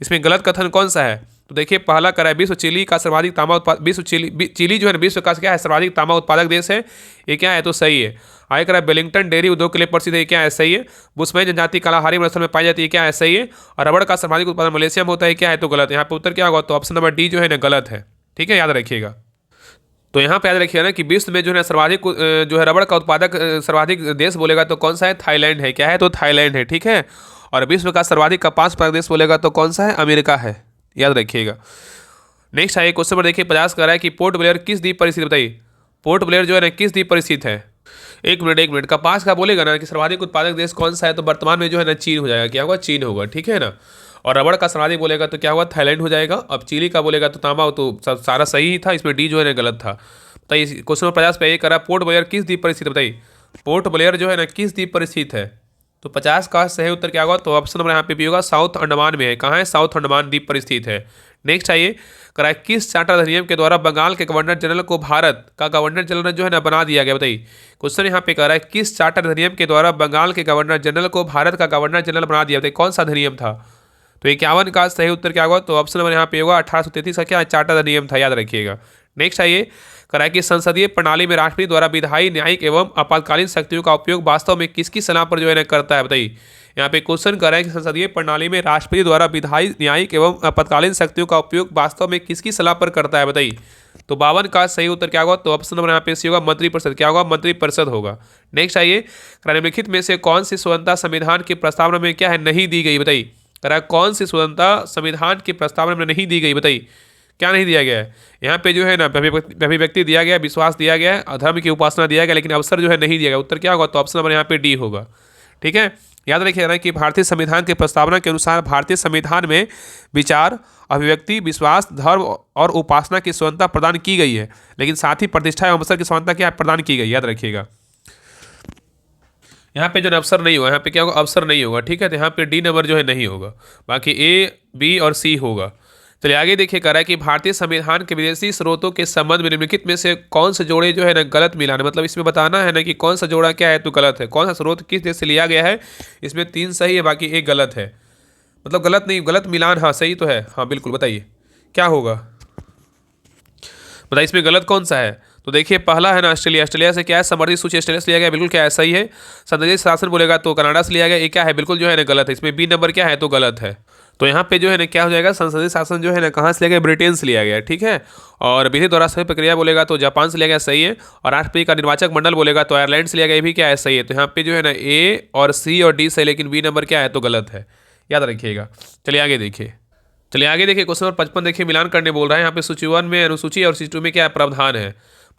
इसमें गलत कथन कौन सा है। तो देखिए, पहला करा है विश्व चिली का सर्वाधिक तांबा उत्पादक, विश्व चिली जो है ना विश्व का क्या है, सर्वाधिक तांबा उत्पादक देश है, ये क्या है, तो सही है। आगे करा बेलिंगटन डेयरी उद्योग के लिए प्रसिद्ध है, क्या है, सही है। बुशमैन जनजाति कालाहारी मरुस्थल में पाई जाती है, क्या है, सही है। और रबड़ का सर्वाधिक उत्पादन मलेशिया में होता है, क्या है, तो गलत है। यहाँ पे उत्तर क्या होगा, तो ऑप्शन नंबर डी जो है ना गलत है। ठीक है, याद रखिएगा। तो यहाँ पे याद रखिएगा ना कि विश्व में जो है सर्वाधिक जो है रबड़ का उत्पादक सर्वाधिक देश बोलेगा तो कौन सा है, थाईलैंड है। क्या है, तो थाईलैंड है। ठीक है, और विश्व का सर्वाधिक कपास उत्पादक देश बोलेगा तो कौन सा है, अमेरिका है, याद रखिएगा। नेक्स्ट है क्वेश्चन पर देखिए 50 कर रहा है कि पोर्ट ब्लेयर किस द्वीप पर स्थित, बताइए। पोर्ट ब्लेयर जो है ना किस द्वीप पर स्थित है। एक मिनट, कपास का बोलेगा ना कि सर्वाधिक उत्पादक देश कौन सा है, तो वर्तमान में जो है ना चीन हो जाएगा। क्या होगा, चीन होगा। ठीक है ना। और रबड़ का सर्वाधिक बोलेगा तो क्या होगा, थाईलैंड हो जाएगा। अब चिली का बोलेगा तो तांबा, तो सब सारा सही ही था, इसमें डी जो है ना गलत था। बताइए क्वेश्चन नंबर 50 पे ये करा, पोर्ट ब्लेयर किस द्वीप पर स्थित, बताइए। पोर्ट ब्लेयर जो है ना किस द्वीप पर स्थित है। तो 50 का सही उत्तर क्या होगा, तो ऑप्शन नंबर यहाँ पे भी होगा, साउथ अंडमान में है। कहाँ है, साउथ अंडमान द्वीप पर स्थित है। नेक्स्ट आइए कराए, किस चार्टर अधिनियम के द्वारा बंगाल के गवर्नर जनरल को भारत का गवर्नर जनरल जो है ना बना दिया गया, बताइए। क्वेश्चन यहाँ पे कह रहा है, किस चार्टर अधिनियम के द्वारा बंगाल के गवर्नर जनरल को भारत का गवर्नर जनरल बना दिया, बताइए कौन सा अधिनियम था। तो 51 का सही उत्तर क्या होगा, तो ऑप्शन नंबर यहाँ पे होगा 1833 का क्या चार्टर अधिनियम था, याद रखिएगा। नेक्स्ट आइए कराए कि संसदीय प्रणाली में राष्ट्रपति द्वारा विधायी, न्यायिक एवं आपातकालीन शक्तियों का उपयोग वास्तव में किसकी सलाह पर जो है ना करता है, बताइए। यहाँ पे क्वेश्चन कर रहा है कि संसदीय प्रणाली में राष्ट्रपति द्वारा विधायी, न्यायिक एवं आपातकालीन शक्तियों का उपयोग वास्तव में किसकी सलाह पर करता है, बताइए। तो 52 का सही उत्तर क्या होगा? तो ऑप्शन नंबर यहाँ पे सी होगा, मंत्रिपरिषद। क्या होगा? मंत्रिपरिषद होगा। नेक्स्ट आइए, निम्नलिखित में से कौन सी स्वतंत्रता संविधान की प्रस्तावना में क्या है नहीं दी गई? बताइए, कौन सी स्वतंत्रता संविधान की प्रस्तावना में नहीं दी गई? बताइए क्या नहीं दिया गया है? यहाँ पे जो है ना अभिव्यक्ति दिया गया, विश्वास दिया गया, धर्म की उपासना दिया गया, लेकिन अवसर जो है नहीं दिया गया। उत्तर क्या होगा? तो ऑप्शन नंबर यहाँ पे डी होगा। ठीक है, याद रखिएगा कि भारतीय संविधान के प्रस्तावना के अनुसार भारतीय संविधान में विचार, अभिव्यक्ति, विश्वास, धर्म और उपासना की स्वतंत्रता प्रदान की गई है, लेकिन साथ ही प्रतिष्ठा एवं अवसर की स्वतंत्रता क्या प्रदान की गई? याद रखिएगा, यहाँ पे जो अवसर नहीं होगा, यहाँ पे क्या होगा? अवसर नहीं होगा। ठीक है, तो यहाँ पे डी नंबर जो है नहीं होगा, बाकी ए, बी और सी होगा। चलिए आगे देखिए, कह रहा है कि भारतीय संविधान के विदेशी स्रोतों के संबंध में निम्नलिखित में से कौन से जोड़े जो है ना गलत मिलान है? मतलब इसमें बताना है ना कि कौन सा जोड़ा क्या है तो गलत है, कौन सा स्रोत किस देश से लिया गया है। इसमें 3 सही है, बाकी एक गलत है। मतलब गलत नहीं, गलत मिलान, हाँ सही तो है, हाँ बिल्कुल। बताइए क्या होगा? बताइए इसमें गलत कौन सा है? तो देखिए पहला है ना ऑस्ट्रेलिया। ऑस्ट्रेलिया से क्या है? समर्थित सूची ऑस्ट्रेलिया से लिया गया, बिल्कुल क्या है? सही है। संसदीय शासन बोलेगा तो कनाडा से लिया गया, ये क्या है? बिल्कुल जो है ना गलत है। इसमें बी नंबर क्या है? तो गलत है। तो यहाँ पे जो है ना क्या हो जाएगा? संसदीय शासन जो है ना कहाँ से लिया गया? ब्रिटेन से लिया गया। ठीक है, और विधि द्वारा सही प्रक्रिया बोलेगा तो जापान से लिया गया, सही है। और राष्ट्रपति का निर्वाचक मंडल बोलेगा तो आयरलैंड से लिया गया, भी क्या है? सही है। तो यहाँ पे जो है ना ए और सी और डी सही, लेकिन बी नंबर क्या है? तो गलत है। याद रखिएगा। चलिए आगे देखिए, क्वेश्चन नंबर 55 देखिए, मिलान करने बोल रहा है। यहाँ पे सूची 1 में अनुसूची और सूची 2 में क्या है? प्रावधान है।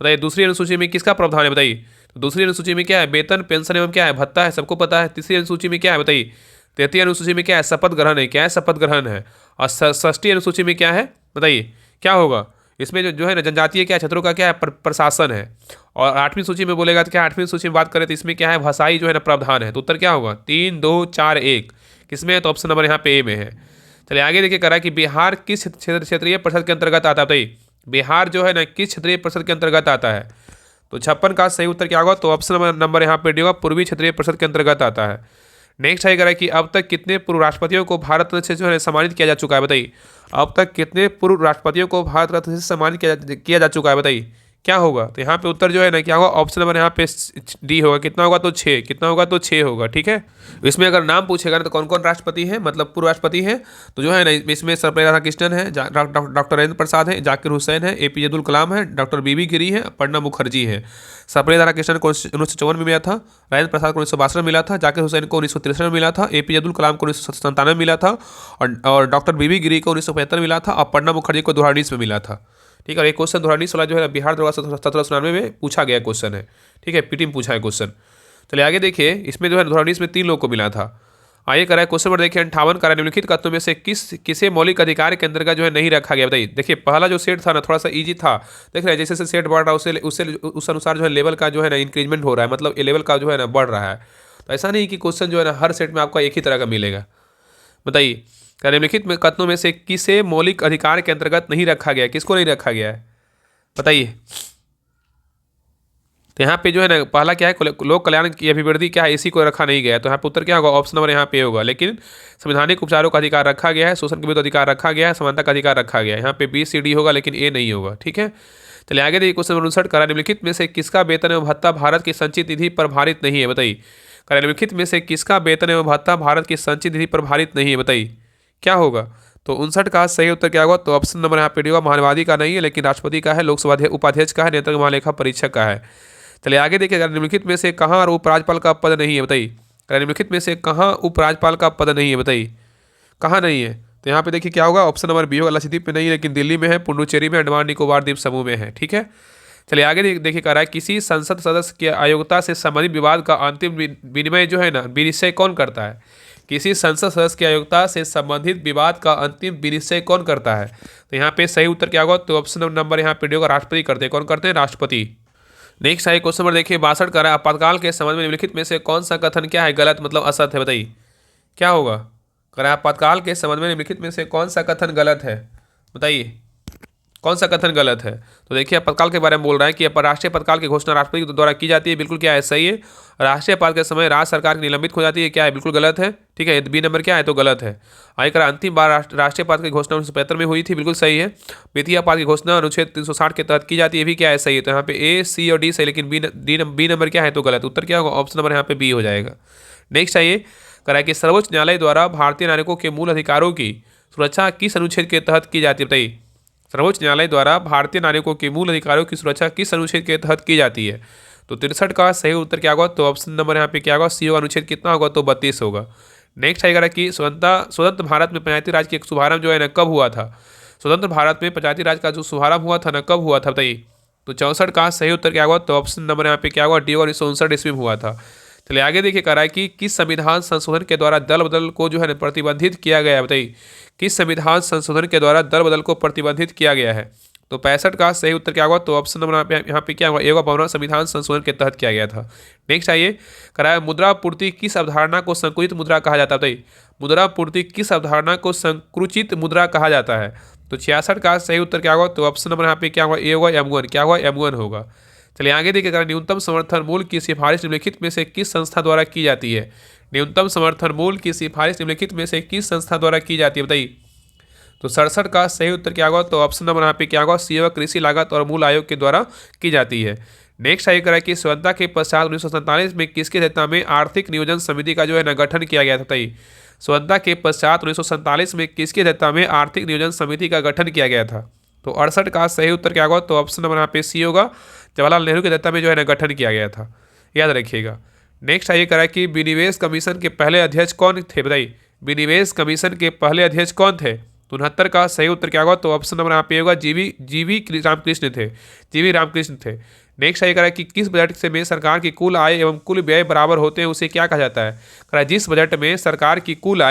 बताइए दूसरी अनुसूची में किसका प्रावधान है? बताइए, तो दूसरी अनुसूची में क्या है? वेतन, पेंशन एवं क्या है? भत्ता है, सबको पता है। तीसरी अनुसूची में क्या है? बताइए। तृतीय अनुसूची में क्या है? शपथ ग्रहण है। क्या है? शपथ ग्रहण है। और षष्ठी अनुसूची में क्या है? बताइए क्या होगा? इसमें जो है ना जनजातीय क्या क्षेत्रों का क्या है? प्रशासन है। और 8वीं सूची में बोलेगा तो क्या? 8वीं सूची में बात करें तो इसमें क्या है? भाषाई जो है ना प्रावधान है। तो उत्तर क्या होगा? 3, 2, 4, 1 किसमें है? तो ऑप्शन नंबर यहाँ पे ए में है। चलिए आगे देखिए, करा कि बिहार किस क्षेत्रीय परिषद के अंतर्गत आता है? बताइए बिहार जो है ना किस क्षेत्रीय परिषद के अंतर्गत आता है? तो 56 का सही उत्तर क्या होगा? तो ऑप्शन नंबर यहाँ पे डी होगा, पूर्वी क्षेत्रीय परिषद के अंतर्गत आता है। नेक्स्ट है करा कि अब तक कितने पूर्व राष्ट्रपतियों को भारत रत्न से जो है सम्मानित किया जा चुका है? बताइए अब तक कितने पूर्व राष्ट्रपतियों को भारत रत्न से सम्मानित किया जा चुका है? बताइए क्या होगा? तो यहाँ पे उत्तर जो है ना क्या होगा? ऑप्शन नंबर यहाँ पे डी होगा। कितना होगा? तो 6। कितना होगा? तो 6 होगा। ठीक है, इसमें अगर नाम पूछेगा ना तो कौन कौन राष्ट्रपति है, मतलब पूर्व राष्ट्रपति है, तो जो है ना इसमें सर्वपल्ली राधाकृष्णन है, डॉक्टर राजेंद्र प्रसाद है, जाकिर हुसैन है, एपीजे अब्दुल कलाम है, डॉक्टर बीबी गिरी है, प्रणब मुखर्जी है। सर्वपल्ली राधाकृष्णन को 1954 में मिला था, राजेंद्र प्रसाद को 1962 में मिला था, जाकिर हुसैन को 1963 में मिला था, एपीजे अब्दुल कलाम को 1997 में मिला था, और डॉक्टर बीबी गिरी को 1975 में मिला था, और प्रणब मुखर्जी को 2019 में मिला था। ठीक है, और एक क्वेश्चन 2019 वाला जो है बिहार दरोगा 1799 में पूछा गया क्वेश्चन है। ठीक है, पीटी में पूछा है क्वेश्चन। चलिए आगे देखिए, इसमें जो है 2019 में 3 लोग को मिला था। आइए करा है क्वेश्चन नंबर देखिए 58 का, निम्नलिखित कथनों में से किसे मौलिक अधिकार के अंतर्गत जो है नहीं रखा गया? बताइए देखिए पहला जो सेट था ना थोड़ा सा इजी था, देख रहे हैं जैसे सेट बढ़ रहा है उस अनुसार जो है लेवल का जो है ना इंक्रीजमेंट हो रहा है, मतलब लेवल का जो है ना बढ़ रहा है। तो ऐसा नहीं कि क्वेश्चन जो है ना हर सेट में आपका एक ही तरह का मिलेगा। बताइए निम्नलिखित में कथनों में से किसे मौलिक अधिकार के अंतर्गत नहीं रखा गया? किसको नहीं रखा गया है? बताइए। तो यहाँ पे जो है ना पहला क्या है? लोक कल्याण की अभिवृद्धि क्या है? इसी को रखा नहीं गया। तो यहाँ पे उत्तर क्या होगा? ऑप्शन नंबर यहाँ पे होगा। लेकिन संवैधानिक उपचारों का अधिकार रखा गया है, शोषण के विरुद्ध अधिकार रखा गया है, समानता का अधिकार रखा गया है। यहाँ पे बी सी डी होगा, लेकिन ए नहीं होगा। ठीक है, चलिए आगे देखिए क्वेश्चन नंबर 59 करा निम्नलिखित में से किसका वेतन एवं भत्ता भारत की संचित निधि पर भारित नहीं है? बताइए करा निम्नलिखित में से किसका वेतन एवं भत्ता भारत की संचित निधि पर भारित नहीं है? बताइए क्या होगा? तो 59 का सही उत्तर क्या होगा? तो ऑप्शन नंबर यहाँ पे डी होगा, महानवादी का नहीं है, लेकिन राष्ट्रपति का है, लोकसभा उपाध्यक्ष का है, नियंत्रक महालेखा परीक्षक का है। चलिए आगे देखिए, निम्नलिखित में से कहाँ और उपराज्यपाल का पद नहीं है? बताइए निम्नलिखित में से कहाँ उपराज्यपाल का पद नहीं है? बताइए कहाँ नहीं है? तो यहाँ पे देखिए क्या होगा? ऑप्शन नंबर बी होगा, लक्षद्वीप में नहीं है, लेकिन दिल्ली में है, पुडुचेरी में, अंडमान निकोबार द्वीप समूह में है। ठीक है, चलिए आगे देखिए कह रहा है किसी संसद सदस्य की अयोग्यता से संबंधित विवाद का अंतिम विनिमय जो है ना विनिश्चय कौन करता है? किसी संसद सदस्य की अयोग्यता से संबंधित विवाद का अंतिम विनिश्चय कौन करता है? तो यहाँ पे सही उत्तर क्या होगा? तो ऑप्शन नंबर यहाँ पे डी होगा, राष्ट्रपति करते हैं। कौन करते हैं? राष्ट्रपति। नेक्स्ट है क्वेश्चन नंबर देखिए 62 का, आपातकाल के संबंध में निम्नलिखित में से कौन सा कथन क्या है? गलत, मतलब असत्य है। बताइए क्या होगा? कह रहा है आपातकाल के संबंध में निम्नलिखित में से कौन सा कथन गलत है? बताइए कौन सा कथन गलत है? तो देखिए आपातकाल के बारे में बोल रहा है कि राष्ट्रीय आपातकाल की घोषणा राष्ट्रपति के द्वारा की जाती है, बिल्कुल क्या है? सही है। राष्ट्रीय आपात के समय राज्य सरकार की निलंबित हो जाती है, क्या है? बिल्कुल गलत है। ठीक है, बी नंबर क्या है? तो गलत है। आयकर अंतिम बार राष्ट्रीय आपात की घोषणा 1975 में हुई थी, बिल्कुल सही है। वित्तीय आपात की घोषणा अनुच्छेद 360 के तहत की जाती है, भी क्या है? सही है। तो यहाँ पे ए, सी और डी सही, लेकिन बी नंबर क्या है? तो गलत। उत्तर क्या होगा? ऑप्शन नंबर यहाँ पे बी हो जाएगा। नेक्स्ट आइए करा कि सर्वोच्च न्यायालय द्वारा भारतीय नागरिकों के मूल अधिकारों की सुरक्षा किस अनुच्छेद के तहत की जाती है? बताइए सर्वोच्च न्यायालय द्वारा भारतीय नागरिकों के मूल अधिकारों की सुरक्षा किस अनुच्छेद के तहत की जाती है? तो 63 का सही उत्तर क्या होगा? तो ऑप्शन नंबर यहाँ पे क्या होगा? सी होगा। अनुच्छेद कितना होगा? तो 32 होगा। नेक्स्ट आएगा कि स्वतंत्र भारत में पंचायती राज की शुभारंभ जो है ना कब हुआ था? स्वतंत्र भारत में पंचायती राज का जो शुभारंभ हुआ था ना कब हुआ था बताइए? तो 64 का सही उत्तर क्या होगा? तो ऑप्शन नंबर यहाँ पे क्या होगा? डी और 1959 ईस्वी में हुआ था। चलिए आगे देखिए कह रहा है कि किस संविधान संशोधन के द्वारा दल बदल को जो है ना प्रतिबंधित किया गया है बताइए? किस संविधान संशोधन के द्वारा दल बदल को प्रतिबंधित किया गया है? तो 65 का सही उत्तर क्या होगा? तो ऑप्शन नंबर यहाँ पे क्या होगा? ए होगा। 52वां संविधान संशोधन के तहत किया गया था। नेक्स्ट आइए कह रहा है मुद्रा पूर्ति किस अवधारणा को संकुचित मुद्रा कहा जाता है बताइए? मुद्रा पूर्ति किस अवधारणा को संकुचित मुद्रा कहा जाता है? तो 66 का सही उत्तर क्या होगा? तो ऑप्शन नंबर यहाँ पे क्या होगा? ए होगा। M1 क्या होगा? M1 होगा। चलिए आगे देखिए न्यूनतम समर्थन मूल्य की सिफारिश निम्नलिखित में से किस संस्था द्वारा की जाती है? न्यूनतम समर्थन मूल्य की सिफारिश निम्नलिखित में से किस संस्था द्वारा की जाती है बताइए? तो 67 का सही उत्तर क्या होगा? तो ऑप्शन नंबर यहाँ पे क्या होगा? सी होगा। कृषि लागत और मूल आयोग के द्वारा की जाती है। नेक्स्ट आगे करा कि स्वतंत्रता के पश्चात 1947 में किसकी अध्यक्षता में आर्थिक नियोजन समिति का जो है ना गठन किया गया था बताइए? स्वतंत्रता के पश्चात 1947 में किसकी अध्यक्षता में आर्थिक नियोजन समिति का गठन किया गया था? तो 68 का सही उत्तर क्या होगा? तो ऑप्शन नंबर यहाँ पे सी होगा। जवाहरलाल नेहरू की अध्यक्षता में जो है ना गठन किया गया था, याद रखिएगा। नेक्स्ट आइए करा कि विनिवेश कमीशन के पहले अध्यक्ष कौन थे बताइए? विनिवेश कमीशन के पहले अध्यक्ष कौन थे? तो 69 का सही उत्तर क्या होगा? तो ऑप्शन नंबर यहाँ पे होगा। जीवी रामकृष्ण थे। जीवी रामकृष्ण थे। नेक्स्ट आइए करा कि किस बजट से में सरकार की कुल आय एवं कुल व्यय बराबर होते हैं उसे क्या कहा जाता है? करा जिस बजट में सरकार की कुल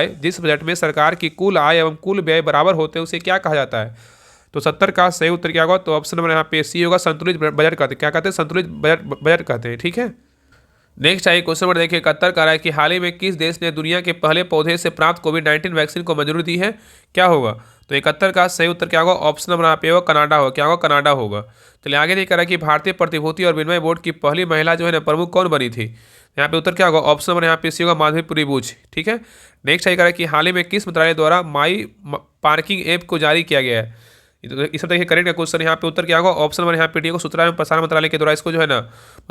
आय एवं कुल व्यय बराबर होते हैं उसे क्या कहा जाता है? तो 70 का सही उत्तर क्या होगा? तो ऑप्शन नंबर यहाँ पे सी होगा। संतुलित बजट कहते हैं। क्या कहते हैं? संतुलित बजट कहते हैं। ठीक है। नेक्स्ट आइए क्वेश्चन नंबर देखिए 71 का रहा है कि हाल ही में किस देश ने दुनिया के पहले पौधे से प्राप्त कोविड-19 वैक्सीन को मंजूरी दी है? क्या होगा? तो 71 का सही उत्तर क्या होगा? ऑप्शन नंबर यहाँ पे होगा। कनाडा होगा। क्या होगा? कनाडा होगा। चलिए आगे देखा रहा है कि भारतीय प्रतिभूति और विनिमय बोर्ड की पहली महिला जो है ना प्रमुख कौन बनी थी? यहाँ पे उत्तर क्या होगा? ऑप्शन नंबर यहाँ पे सी होगा। माधवीपुरी बुच। ठीक है। नेक्स्ट आइए कह रहा है कि हाल ही में किस मंत्रालय द्वारा माई पार्किंग ऐप को जारी किया गया है? इस सब देखिए करेक्ट का क्वेश्चन यहाँ पे उत्तर क्या होगा? ऑप्शन नंबर यहाँ पे डी होगा। सूचना एवं प्रसारण मंत्रालय के द्वारा इसको जो है ना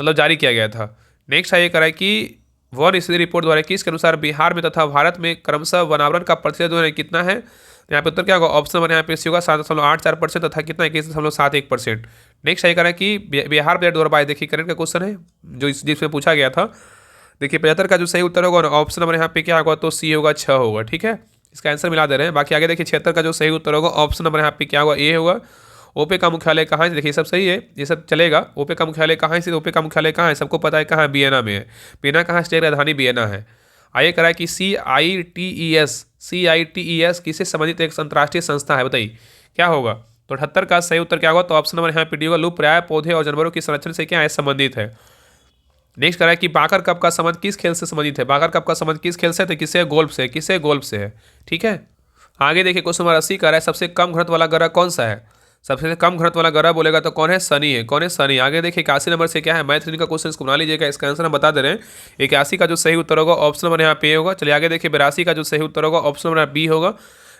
मतलब जारी किया गया था। नेक्स्ट आइए करा कि वन स्थिति रिपोर्ट द्वारा किसके अनुसार बिहार में तथा भारत में क्रमशः वनावरण का प्रतिशत जो है कितना है? यहाँ पे उत्तर क्या होगा? ऑप्शन नंबर यहाँ पे सी होगा। 7.84% तथा कितना 21.71%। नेक्स्ट आइए करा कि बिहार बजट 2022 देखिए करेंट का क्वेश्चन है जो जिसमें पूछा गया था। देखिए 75 का जो सही उत्तर होगा ऑप्शन नंबर यहाँ पे क्या होगा? तो सी होगा। 6 होगा। ठीक है। इसका आंसर मिला दे रहे हैं। बाकी आगे देखिए 76 का जो सही उत्तर होगा ऑप्शन नंबर यहाँ पे क्या होगा? ए होगा। ओपे का मुख्यालय कहाँ है? देखिए सब सही है, ये सब चलेगा। ओपे का मुख्यालय कहाँ है? ओपे का मुख्यालय कहाँ है? सबको पता है कहाँ है? वियना में है। वियना कहाँ? स्टेट राजधानी वियना है। आइए करा कि CITES किससे संबंधित एक अंतर्राष्ट्रीय संस्था है बताइए? क्या होगा? तो 78 का सही उत्तर क्या होगा? तो ऑप्शन नंबर यहाँ पे डी होगा। लुप्तप्राय पौधे और जानवरों के संरक्षण से क्या है? संबंधित है। नेक्स्ट करा कि बाकर कप का संबंध किस खेल से संबंधित है? बाकर कप का संबंध किस खेल से? तो किससे? गोल्फ से। किससे? गोल्फ से है। ठीक है। आगे देखिए क्वेश्चन नंबर 80 का है सबसे कम घनत्व वाला ग्रह कौन सा है? सबसे कम घनत्व वाला ग्रह बोलेगा तो कौन है? शनि है। कौन है? शनि। आगे देखिए 81 नंबर से क्या है? मैथ रीजनिंग का क्वेश्चन इसको बना लीजिएगा। इसका आंसर हम बता दे रहे हैं। 81 का जो सही उत्तर होगा ऑप्शन नंबर यहाँ पे होगा। चलिए आगे देखिए 82 का जो सही उत्तर होगा ऑप्शन नंबर बी होगा।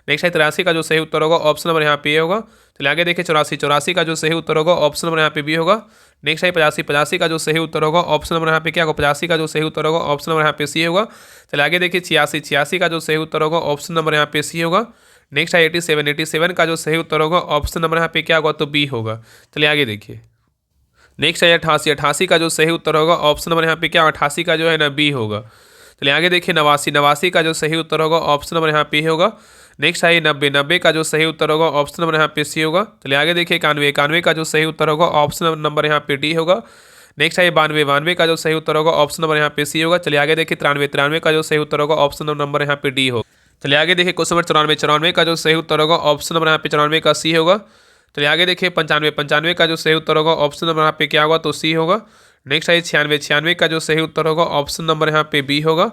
नेक्स्ट है 83 का जो सही उत्तर होगा ऑप्शन नंबर यहाँ पे होगा। चलिए आगे देखिए 84 का जो सही उत्तर होगा ऑप्शन नंबर यहाँ पे बी होगा। नेक्स्ट है 85 का जो सही उत्तर होगा ऑप्शन नंबर यहाँ पे क्या होगा? 85 का जो सही उत्तर होगा ऑप्शन नंबर यहाँ पे सी होगा। चलिए आगे देखिए 86 का जो सही उत्तर होगा ऑप्शन नंबर यहाँ पे सी होगा। नेक्स्ट है 87 का जो सही उत्तर होगा ऑप्शन नंबर यहाँ पे क्या होगा? तो बी होगा। चलिए आगे देखिए नेक्स्ट है 88 का जो सही उत्तर होगा ऑप्शन नंबर यहाँ पे क्या? 88 का जो है ना बी होगा। चलिए आगे देखिए 89 का जो सही उत्तर होगा ऑप्शन नंबर यहाँ पे होगा। नेक्स्ट है 90 का जो सही उत्तर होगा ऑप्शन नंबर यहाँ पे सी होगा। चलिए आगे देखिए 91 का जो सही उत्तर होगा ऑप्शन नंबर यहाँ पे डी होगा। नेक्स्ट है 92 का जो सही उत्तर होगा ऑप्शन नंबर यहाँ पे सी होगा। चलिए आगे देखिए 93 का जो सही उत्तर होगा ऑप्शन नंबर यहाँ पे डी होगा। चलिए आगे देखिए क्वेश्चन नंबर 94 का जो सही उत्तर होगा ऑप्शन नंबर यहाँ पे 94 का सी होगा। चलिए आगे देखिए 95 का जो सही उत्तर होगा ऑप्शन नंबर यहाँ पे क्या होगा? तो सी होगा। नेक्स्ट है 96 का जो सही उत्तर होगा ऑप्शन नंबर यहाँ पे बी होगा।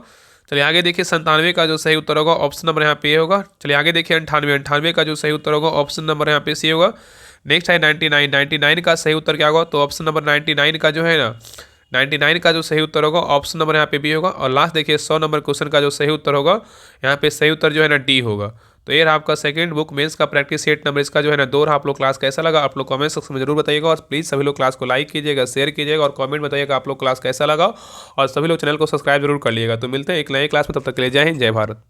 चलिए आगे देखिए 97 का जो सही उत्तर होगा ऑप्शन नंबर यहाँ पे होगा। चलिए आगे देखिए 98 का जो सही उत्तर होगा ऑप्शन नंबर यहाँ पे सी होगा। नेक्स्ट है 99 का सही उत्तर क्या होगा? तो ऑप्शन नंबर 99 का जो है ना 99 का जो सही उत्तर होगा ऑप्शन नंबर यहाँ पे बी होगा। और लास्ट देखिए 100 नंबर क्वेश्चन का जो सही उत्तर होगा यहाँ पे सही उत्तर जो है ना डी होगा। तो ये रहा आपका सेकंड बुक मेंस का प्रैक्टिस सेट नंबर इसका जो है ना 2 रहा। आप लोग क्लास कैसा लगा आप लोग कमेंट सेक्शन में जरूर बताइएगा। और प्लीज़ सभी लोग क्लास को लाइक कीजिएगा, शेयर कीजिएगा और कमेंट बताइएगा आप लोग क्लास कैसा लगा। और सभी लोग चैनल को सब्सक्राइब जरूर कर लीजिएगा। तो मिलते हैं एक नए क्लास में, तब तक के लिए जय हिंद, जय भारत।